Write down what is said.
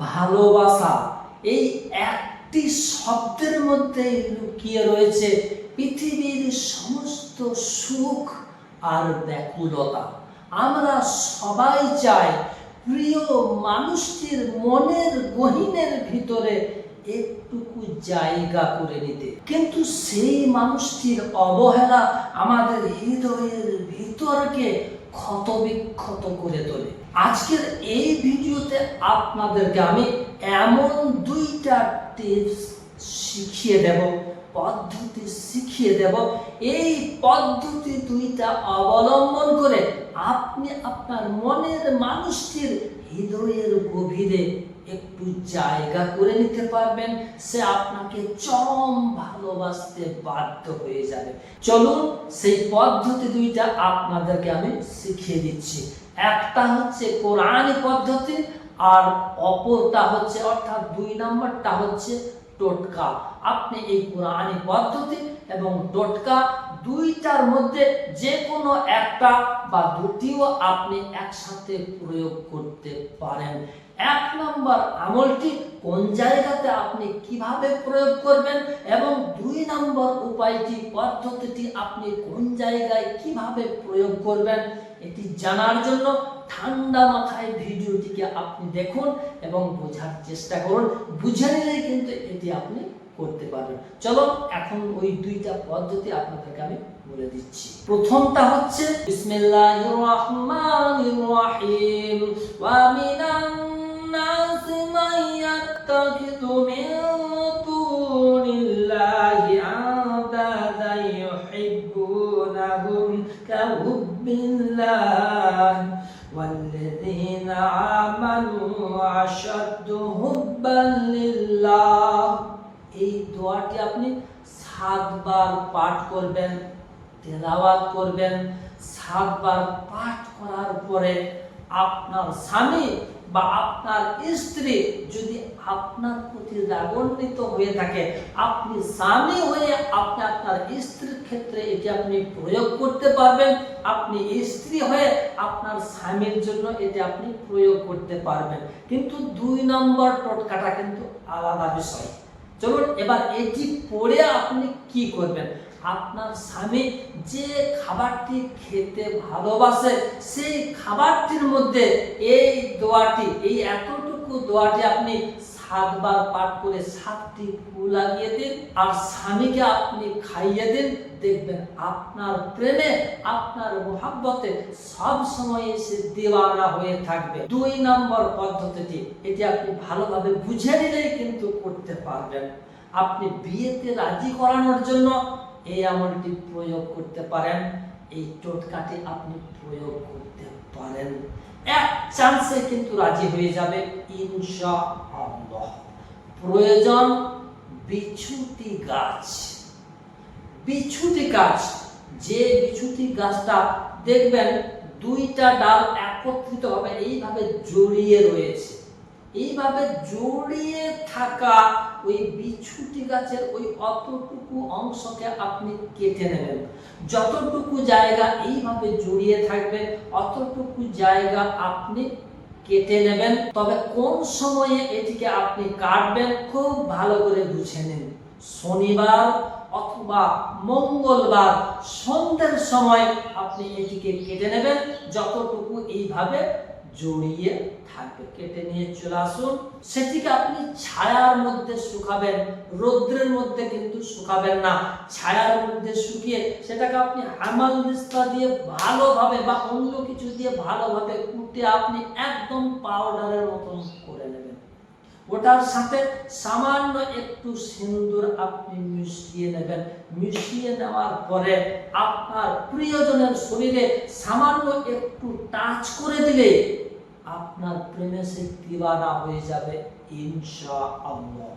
ভালোবাসা এই একটি শব্দের মধ্যে লুকিয়ে রয়েছে পৃথিবীর সমস্ত সুখ আর ব্যাকুলতা। আমরা সবাই চাই প্রিয় মানুষটির মনের গহীনের ভিতরে একটুকু জায়গা করে নিতে, কিন্তু সেই মানুষটির অবহেলা আমাদের হৃদয়ের ভিতরকে ক্ষতবিক্ষত করে তোলে। আজকের এই ভিডিওতে আপনাদেরকে আমি এমন দুইটা টিপস শিখিয়ে দেব, পদ্ধতি শিখিয়ে দেব। এই পদ্ধতি দুইটা অবলম্বন করে আপনি আপনার মনের মানুষটির হৃদয়ের গভীরে একটু জায়গা করে নিতে পারবেন। সে আপনাকে চরম ভালোবাসতে বাধ্য হয়ে যাবে। চলুন সেই পদ্ধতি দুইটা আপনাদেরকে আমি শিখিয়ে দিচ্ছি। একটা হচ্ছে কোরআনী পদ্ধতি আর অপরটা হচ্ছে, অর্থাৎ 2 নম্বরটা হচ্ছে টোটকা। আপনি এই কোরআনী পদ্ধতি এবং টোটকা দুইটার মধ্যে যে কোনো একটা বা দুটিও আপনি একসাথে প্রয়োগ করতে পারেন। 1 নম্বর আমলটি কোন জায়গাতে আপনি কিভাবে প্রয়োগ করবেন এবং 2 নম্বর উপায়টি, পদ্ধতিটি আপনি কোন জায়গায় কিভাবে প্রয়োগ করবেন, এটি জানার জন্য ঠান্ডা মাথায় ভিডিওটিকে আপনি দেখুন এবং বোঝার চেষ্টা করুন। বুঝে নিলেই কিন্তু এটি আপনি করতে পারবেন। চলো এখন ওই দুইটা পদ্ধতি আপনাদেরকে আমি বলে দিচ্ছি। প্রথমটা হচ্ছে বিসমিল্লাহির রহমানির রহিম। ওয়া মিনান নাসি মান ইয়াত্তাখিযু মিন দুনিল্লাহি আনদাদান ইউহিব্বুনাহুম কাহুব্বিল্লাহ ওয়াল্লাযীনা আমানু আশাদ্দু হুব্বান লিল্লাহ। এই দোয়াটি আপনি 7 বার পাঠ করবেন, তেলাওয়াত করবেন। 7 বার পাঠ করার পরে আপনার স্বামী বা আপনার স্ত্রী যদি আপনার প্রতি রাগান্বিত হয়ে থাকে, আপনি স্বামী হয়ে আপনি আপনার স্ত্রীর ক্ষেত্রে এটি আপনি প্রয়োগ করতে পারবেন। আপনি স্ত্রী হয়ে আপনার স্বামীর জন্য এটি আপনি প্রয়োগ করতে পারবেন। কিন্তু 2 নম্বর টোটকাটা কিন্তু আলাদা বিষয়। চলুন এবার এটি পড়ে আপনি কি করবেন। আপনার স্বামী যে খাবারটি খেতে ভালোবাসে সেই খাবারটির মধ্যে এই দোয়াটি, এই এতটুকু দোয়াটি আপনি 7 বার পাঠ করে 7টি ফু লাগিয়ে দিন আর স্বামীকে আপনি খাইয়ে দিন। দেখবেন আপনার প্রেমে, আপনার মোহাব্বতে সব সময় সে দিওয়ানা হয়ে থাকবে। 2 নম্বর পদ্ধতিটি, এটি আপনি ভালোভাবে বুঝে নিলেই কিন্তু করতে পারবেন। আপনি বিয়েতে রাজি করানোর জন্য এই আমলটি প্রয়োগ করতে পারেন, এই টোটকাটি আপনি প্রয়োগ করতে পারেন। 1 চান্সে কিন্তু রাজি হয়ে যাবে ইনশাআল্লাহ। প্রয়োজন বিছুটি গাছ। বিছুটি গাছ, যে বিছুটি গাছটা দেখবেন 2টা ডাল একত্রিত ভাবে এইভাবে জড়িয়ে রয়েছে, এইভাবে জড়িয়ে থাকা ওই বিছুটি গাছের ওই অতটুকু অংশকে আপনি কেটে নেবেন। যতটুকু জায়গা এইভাবে জড়িয়ে থাকবে অতটুকু জায়গা আপনি কেটে নেবেন। তবে কোন সময়ে এটিকে আপনি কাটবেন খুব ভালো করে বুঝে নিন। শনিবার অথবা মঙ্গলবার সন্ধ্যের সময় আপনি এটিকে কেটে নেবেন। যতটুকু এইভাবে জড়িয়ে থাকবে কেটে নিয়ে চলে আসুন। সেটিকে আপনি ছায়ার মধ্যে শুকাবেন, রৌদ্রের মধ্যে কিন্তু শুকাবেন না। ছায়ার মধ্যে শুকিয়ে সেটাকে আপনি হামাল দিস্তা দিয়ে ভালোভাবে বা অন্য কিছু দিয়ে ভালোভাবে কুটে আপনি একদম পাউডারের মতন করে নেবেন। ওটার সাথে সামান্য একটু সিন্দুর আপনি মিশিয়ে নেবেন। মিশিয়ে নেওয়ার পরে আপনার প্রিয়জনের শরীরে সামান্য একটু টাচ করে দিলে আপনার প্রেমে সে দিওয়ানা হয়ে যাবে ইনশাআল্লাহ।